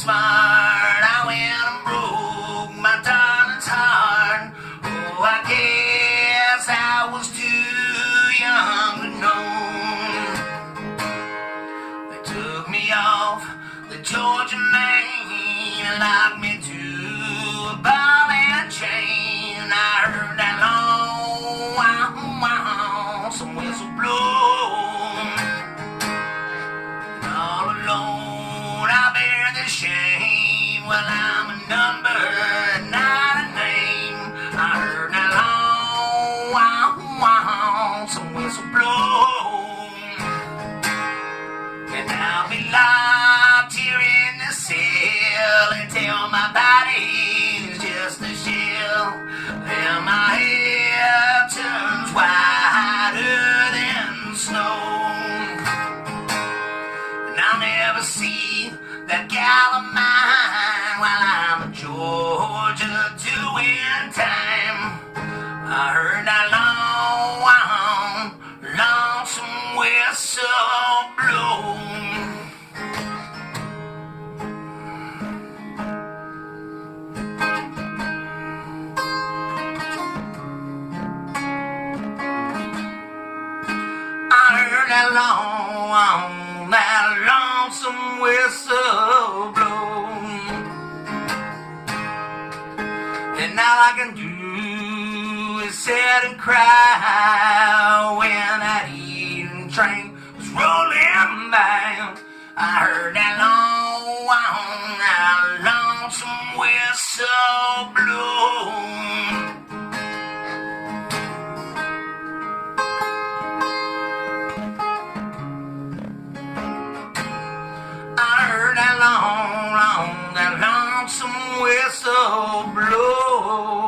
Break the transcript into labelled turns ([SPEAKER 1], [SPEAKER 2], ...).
[SPEAKER 1] smart. I went and broke my darling's heart. Oh, I guess I was too young to know. They took me off the Georgia main and locked me to a ball and chain. I heard that long wow, some whistle blow. All alone I bear the shame. Well, I'm a number, not a name. I heard that long wow, some whistle blow. And I'll be locked here in the cell until my body's just a shell. And my hair turns whiter than snow. And I'll never see that gal of mine while I'm in Georgia doing time. I heard that long, lonesome whistle blow. I heard that lonesome whistle blow. And all I can do is sit and cry when that evening train was rolling by. I heard that lonesome whistle blow. I heard that lonesome whistle blow.